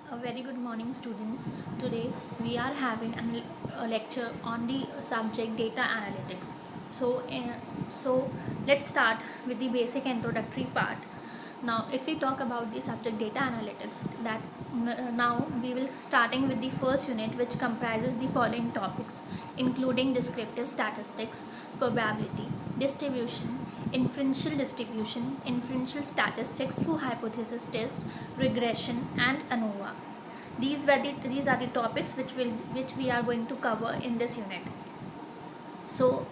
A very good morning, students. Today we are having a lecture on the subject data analytics. So let's start with the basic introductory part. Now, if we talk about the subject data analytics, now we will starting with the first unit, which comprises the following topics, including descriptive statistics, probability, distribution, inferential statistics through hypothesis test, regression, and ANOVA. These are the topics which we are going to cover in this unit. So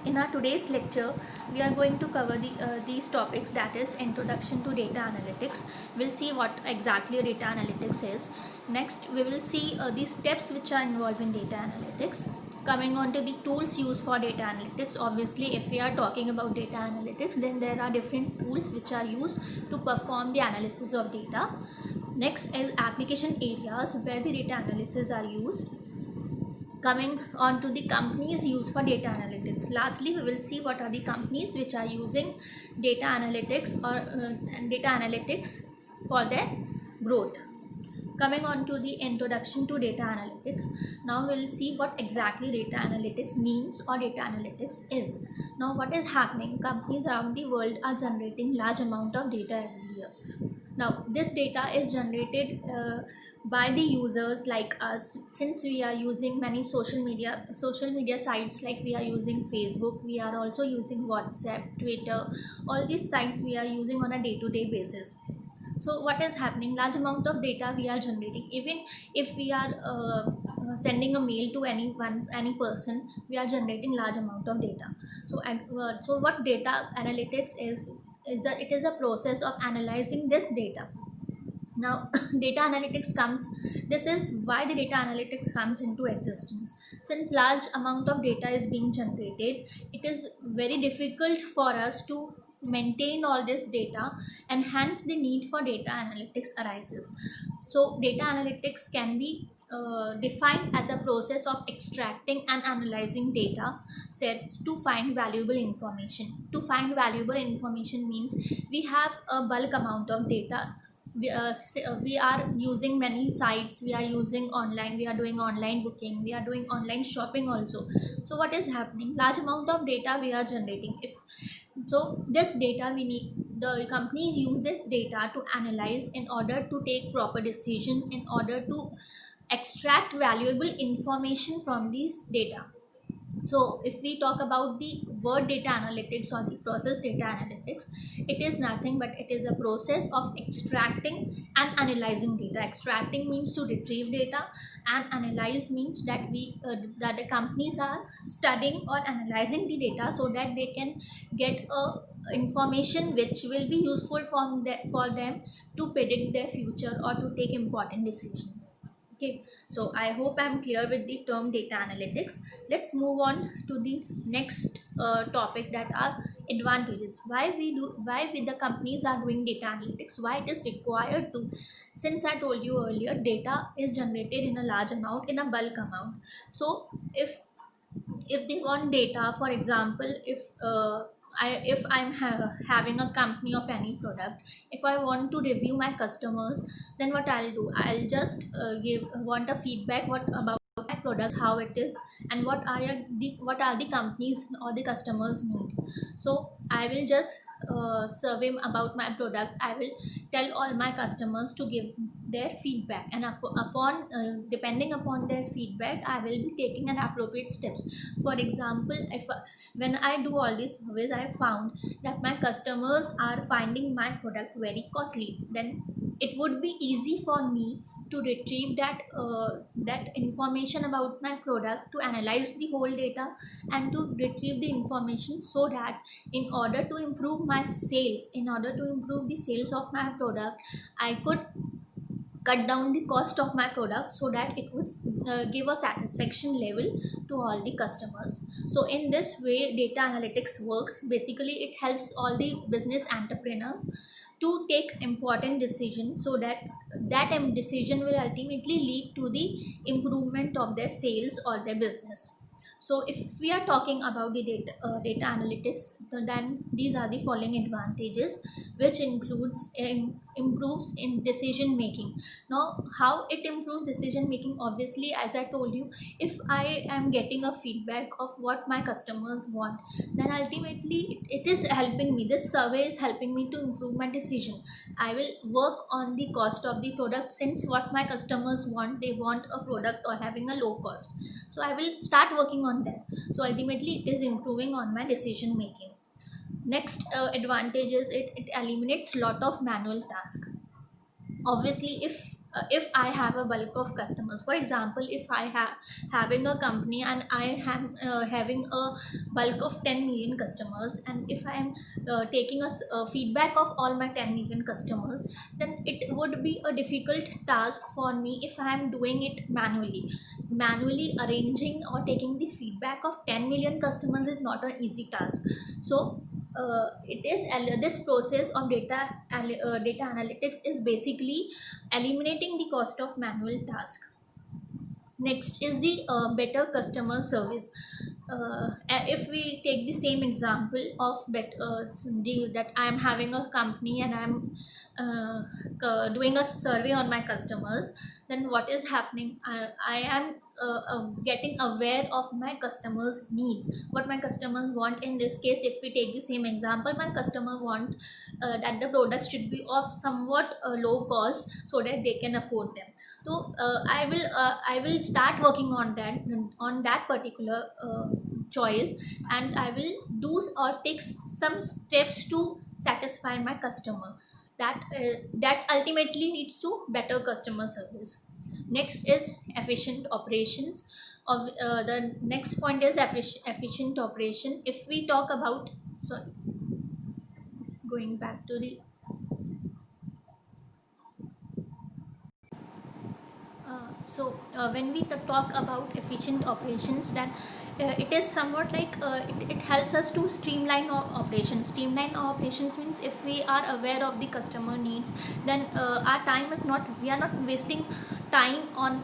in our today's lecture we are going to cover these topics, that is introduction to data analytics. We'll see what exactly data analytics is. Next we will see the steps which are involved in data analytics. Coming on to the tools used for data analytics. Obviously, if we are talking about data analytics, then there are different tools which are used to perform the analysis of data. Next is application areas where the data analysis are used. Coming on to the companies used for data analytics. Lastly, we will see what are the companies which are using data analytics data analytics for their growth. Coming on to the introduction to data analytics. Now we will see what exactly data analytics means or data analytics is. Now what is happening? Companies around the world are generating large amount of data every year. Now this data is generated by the users like us, since we are using many social media sites, like we are using Facebook, we are also using WhatsApp, Twitter. All these sites we are using on a day-to-day basis. So what is happening? Large amount of data we are generating. Even if we are sending a mail to any person, we are generating large amount of data. So what data analytics is that it is a process of analyzing this data. Now data analytics comes this is why the data analytics comes into existence. Since large amount of data is being generated, it is very difficult for us to maintain all this data, and hence the need for data analytics arises. So data analytics can be defined as a process of extracting and analyzing data sets to find valuable information. To find valuable information means we have a bulk amount of data. We are using many sites, we are using online, we are doing online booking, we are doing online shopping also. So what is happening? Large amount of data we are generating. If so, this data we need, the companies use this data to analyze in order to take proper decision, in order to extract valuable information from these data. So if we talk about the word data analytics or the process data analytics, it is nothing but it is a process of extracting and analyzing data. Extracting means to retrieve data, and analyze means that that the companies are studying or analyzing the data so that they can get a information which will be useful for them to predict their future or to take important decisions. Okay, so I hope I'm clear with the term data analytics. Let's move on to the next topic, that are advantages. Why we the companies are doing data analytics, why it is required to. Since I told you earlier, data is generated in a large amount, in a bulk amount. So if they want data, for example, if I'm having a company of any product, if I want to review my customers, then what I'll do, I'll just give want a feedback what about my product, how it is, and what are the companies or the customers need. So I will just survey about my product. I will tell all my customers to give their feedback, and upon depending upon their feedback, I will be taking an appropriate steps. For example, if when I do all these surveys, I found that my customers are finding my product very costly, then it would be easy for me to retrieve that information about my product, to analyze the whole data, and to retrieve the information, so that in order to improve my sales, in order to improve the sales of my product, I could cut down the cost of my product, so that it would give a satisfaction level to all the customers. So in this way data analytics works. Basically it helps all the business entrepreneurs to take important decisions, so that decision will ultimately lead to the improvement of their sales or their business. So if we are talking about the data analytics, then these are the following advantages, which includes improves in decision making. Now how it improves decision making, obviously, as I told you, if I am getting a feedback of what my customers want, then ultimately it is helping me. This survey is helping me to improve my decision. I will work on the cost of the product, since what my customers want, they want a product or having a low cost, so I will start working on that. So ultimately it is improving on my decision making. Next advantage is it eliminates lot of manual task. Obviously, if I have a bulk of customers, for example, if I have having a company and I am having a bulk of 10 million customers, and if I am taking feedback of all my 10 million customers, then it would be a difficult task for me if I am doing it manually arranging or taking the feedback of 10 million customers is not an easy task. So this process of data analytics is basically eliminating the cost of manual task. Next is the better customer service. If we take the same example of that I am having a company and I am doing a survey on my customers, then what is happening? I am getting aware of my customers' needs, what my customers want. In this case, if we take the same example, my customer want that the products should be of somewhat low cost so that they can afford them. So I will start working on that particular choice, and I will do or take some steps to satisfy my customer. That ultimately leads to better customer service. Next is efficient operations. The next point is efficient operation. If we talk about, sorry, going back to the when we talk about efficient operations, then it is somewhat like it helps us to streamline our operations. Streamline our operations means if we are aware of the customer needs, then our time is not, we are not wasting time on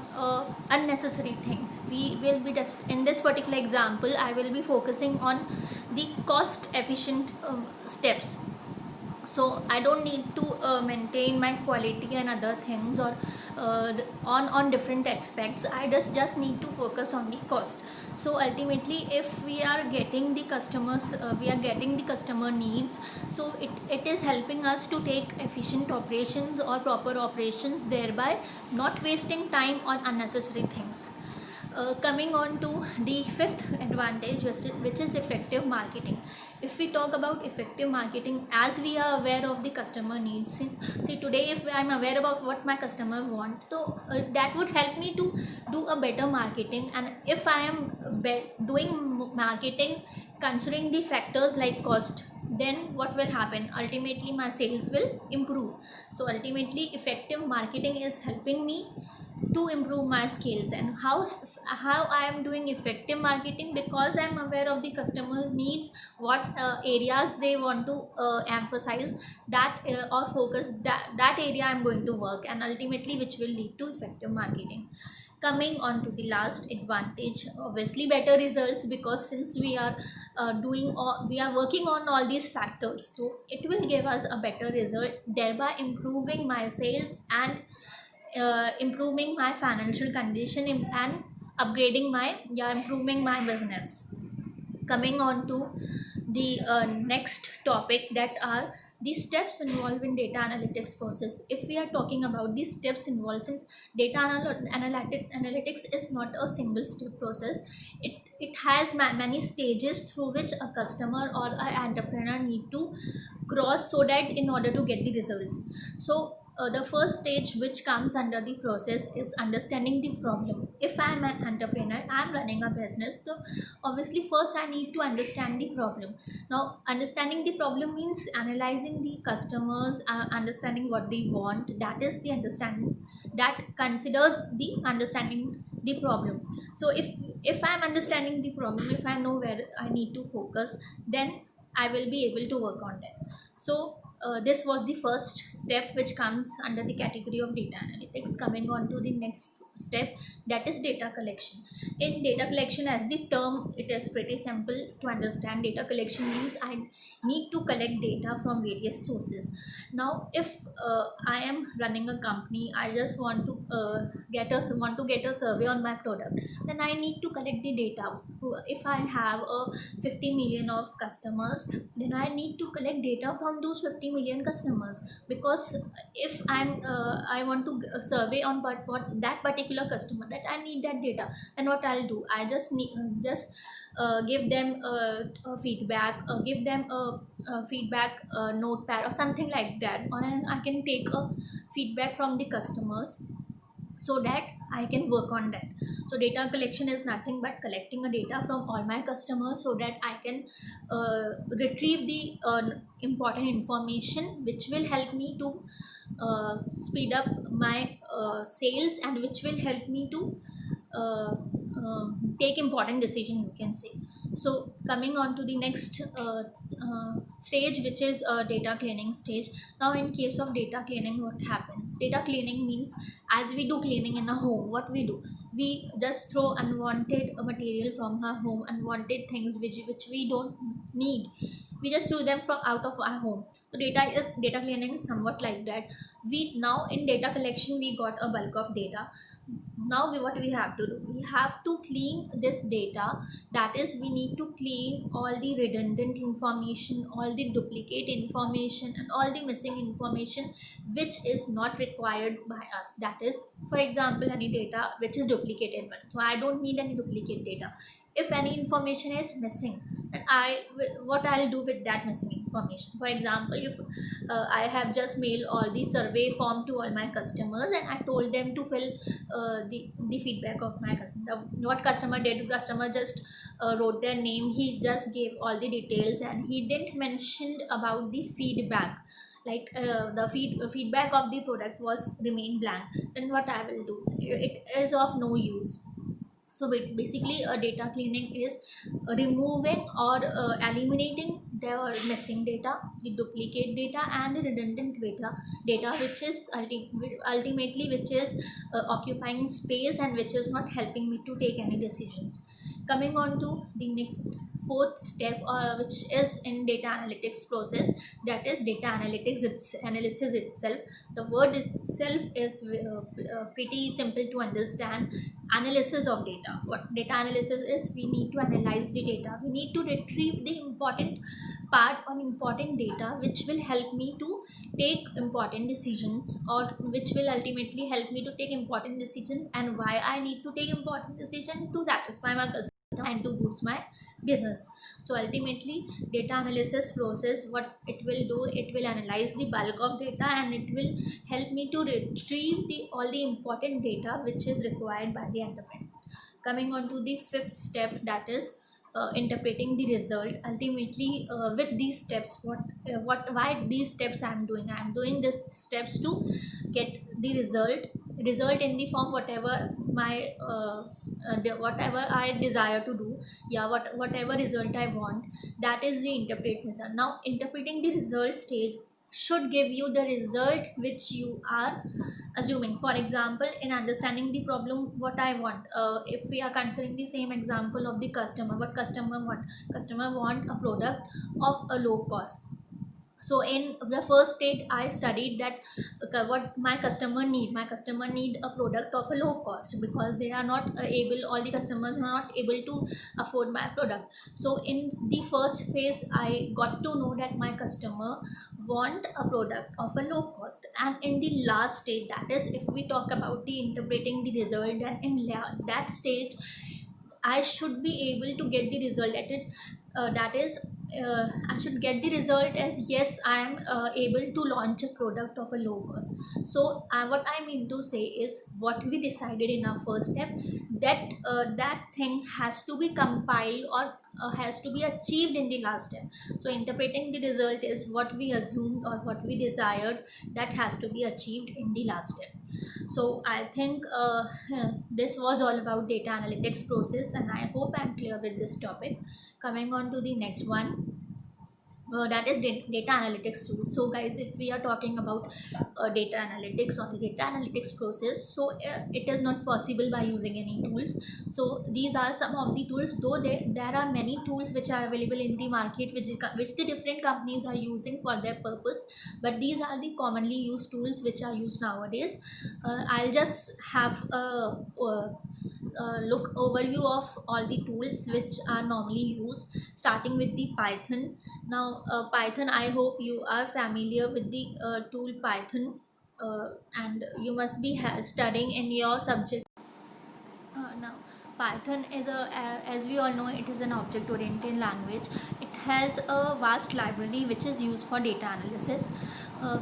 unnecessary things. We will be just, in this particular example, I will be focusing on the cost efficient steps. So I don't need to maintain my quality and other things, or on different aspects. I just need to focus on the cost. So ultimately, if we are getting the customers, we are getting the customer needs, so it is helping us to take efficient operations or proper operations, thereby not wasting time on unnecessary things. Coming on to the fifth advantage, which is effective marketing. If we talk about effective marketing, as we are aware of the customer needs, see today, if I am aware about what my customer want, so that would help me to do a better marketing. And if I am doing marketing considering the factors like cost, then what will happen? Ultimately my sales will improve. So ultimately effective marketing is helping me to improve my skills. And how I am doing effective marketing? Because I am aware of the customer needs, what areas they want to emphasize, that or focus, that area I am going to work, and ultimately which will lead to effective marketing. Coming on to the last advantage, obviously better results, because since we are we are working on all these factors, so it will give us a better result, thereby improving my sales and improving my financial condition, and upgrading my, yeah, improving my business. Coming on to the next topic, that are the steps involved in data analytics process. If we are talking about the steps involved, since analytics is not a single step process, it has many stages through which a customer or an entrepreneur need to cross, so that in order to get the results. So the first stage which comes under the process is understanding the problem. If I am an entrepreneur, I am running a business, so obviously first I need to understand the problem. Now understanding the problem means analyzing the customers, understanding what they want. That is the understanding, that considers the understanding the problem. So if I am understanding the problem, if I know where I need to focus, then I will be able to work on that. So this was the first step which comes under the category of data analytics. Coming on to the next step, that is data collection. In data collection, as the term, it is pretty simple to understand. Data collection means I need to collect data from various sources. Now if I am running a company, I just want to get a survey on my product, then I need to collect the data. If I have a 50 million of customers, then I need to collect data from those 50 million customers. Because if I want to survey on what that particular customer, that I need that data. And what I'll do, I just need just give them a feedback, give them a feedback notepad or something like that, or I can take a feedback from the customers, so that I can work on that. So data collection is nothing but collecting a data from all my customers, so that I can retrieve the important information which will help me to speed up my sales, and which will help me to uh, take important decision, you can say. So coming on to the next stage, which is data cleaning stage. Now in case of data cleaning, what happens? Data cleaning means, as we do cleaning in a home, what we do, we just throw unwanted material from our home, unwanted things which we don't need, we just threw them from out of our home. So data cleaning is somewhat like that. We now in data collection, we got a bulk of data. Now what we have to do, we have to clean this data. That is, we need to clean all the redundant information, all the duplicate information, and all the missing information which is not required by us. That is, for example, any data which is duplicated one, so I don't need any duplicate data. If any information is missing, and what I'll do with that missing information, for example, if I have just mailed all the survey form to all my customers, and I told them to fill the feedback of my customer. What customer did, customer just wrote their name, he just gave all the details, and he didn't mention about the feedback, like the feedback of the product was remain blank. Then what I will do, it is of no use. So basically, data cleaning is removing or eliminating the missing data, the duplicate data, and the redundant data which is ultimately which is occupying space, and which is not helping me to take any decisions. Coming on to the next fourth step, which is in data analytics process, that is data analysis itself. The word itself is pretty simple to understand. Analysis of data. What data analysis is, we need to analyze the data, we need to retrieve the important part or important data which will help me to take important decisions, or which will ultimately help me to take important decision, and why I need to take important decision, to satisfy my customer and to boost my business. So ultimately, data analysis process, what it will do, it will analyze the bulk of data, and it will help me to retrieve the all the important data which is required by the enterprise. Coming on to the fifth step, that is interpreting the result. Ultimately, with these steps, what why these steps I'm doing these steps to get the result in the form whatever my whatever I desire to do. Yeah, whatever result I want, that is the interpret result. Now interpreting the result stage should give you the result which you are assuming. For example, in understanding the problem, what I want, if we are considering the same example of the customer, what customer want a product of a low cost. So in the first state, I studied that what my customer need a product of a low cost, because they are not able all the customers are not able to afford my product. So in the first phase, I got to know that my customer want a product of a low cost. And in the last stage, that is, if we talk about the interpreting the result, and in that stage, I should be able to get the result at it. That is, I should get the result as, yes, I am able to launch a product of a low cost. So what I mean to say is, what we decided in our first step, that thing has to be compiled, or has to be achieved in the last step. So interpreting the result is what we assumed or what we desired, that has to be achieved in the last step. So I think this was all about data analytics process, and I hope I'm clear with this topic. Coming on to the next one, that is data analytics tool. So guys, if we are talking about data analytics or the data analytics process, so it is not possible by using any tools. So these are some of the tools, though there are many tools which are available in the market, which the different companies are using for their purpose, but these are the commonly used tools which are used nowadays. I'll just have look overview of all the tools which are normally used, starting with the Python. Now Python, I hope you are familiar with the tool Python, and you must be studying in your subject. Now Python is as we all know, it is an object oriented language. It has a vast library which is used for data analysis.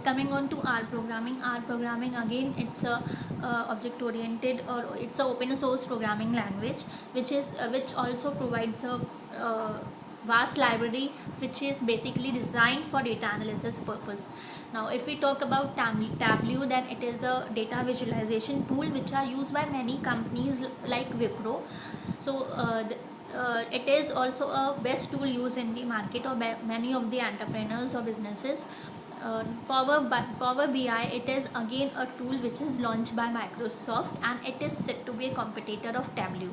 Coming on to R programming, again it's a object oriented, or it's a open source programming language, which also provides a vast library which is basically designed for data analysis purpose. Now if we talk about Tableau, then it is a data visualization tool which are used by many companies like Wipro. So it is also a best tool used in the market or by many of the entrepreneurs or businesses. Power BI, it is again a tool which is launched by Microsoft, and it is said to be a competitor of Tableau.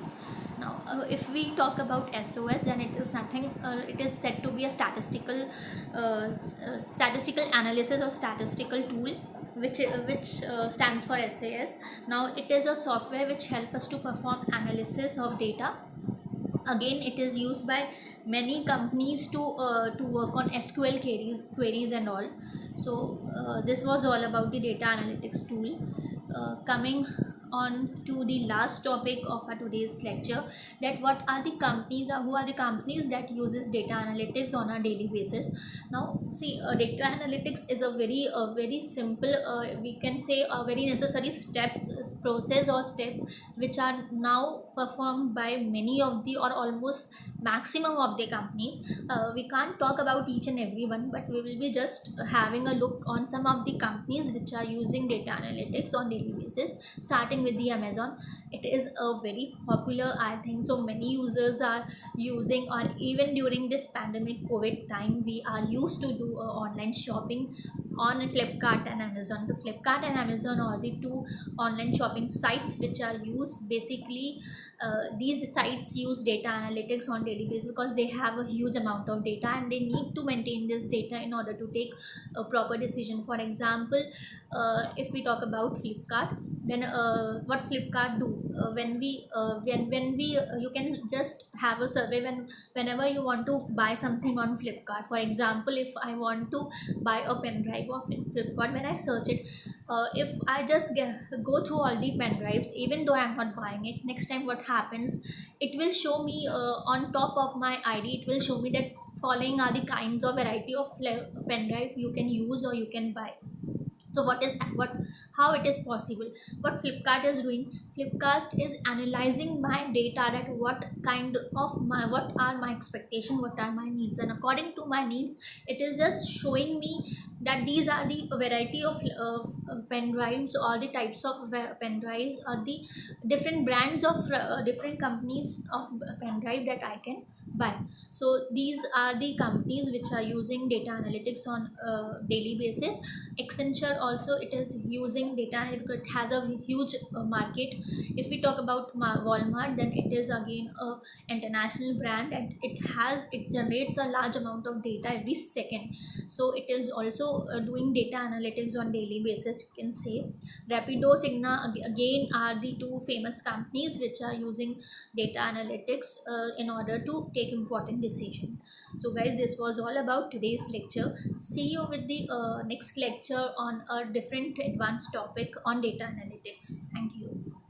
Now if we talk about SOS, then it is nothing, it is said to be a statistical analysis or statistical tool, which stands for SAS. Now it is a software which help us to perform analysis of data. Again, it is used by many companies to work on SQL queries and all. So this was all about the data analytics tool. Coming on to the last topic of our today's lecture, that what are the companies, or who are the companies that uses data analytics on a daily basis. Now see, data analytics is a very simple, we can say a very necessary process or step, which are now performed by many of the, or almost maximum of the companies. We can't talk about each and every one, but we will be just having a look on some of the companies which are using data analytics on daily basis, starting with the Amazon. It is a very popular, I think so many users are using, or even during this pandemic COVID time, we are used to do online shopping on Flipkart and Amazon. The Flipkart and Amazon are the two online shopping sites which are used. Basically these sites use data analytics on daily basis because they have a huge amount of data, and they need to maintain this data in order to take a proper decision. For example, if we talk about Flipkart, then what Flipkart do, when we you can just have a survey whenever you want to buy something on Flipkart. For example, if I want to buy a pen drive of Flipkart, when I search it, if I just go through all the pen drives, even though I'm not buying it, next time what happens, it will show me on top of my ID, it will show me that following are the kinds of variety of pen drive you can use or you can buy. So what how it is possible, what Flipkart is doing, Flipkart is analyzing my data, that what kind of what are my expectation, what are my needs, and according to my needs, it is just showing me that these are the variety of pen drives, or the types of pen drives, or the different brands of different companies of pen drive that I can buy. So these are the companies which are using data analytics on daily basis. Accenture also, it is using data analytics, it has a huge market. If we talk about Walmart, then it is again a international brand, and it generates a large amount of data every second. So it is also doing data analytics on daily basis, you can say. Rapido, Cigna again are the two famous companies which are using data analytics in order to take important decision. So guys, this was all about today's lecture. See you with the next lecture on a different advanced topic on data analytics. Thank you.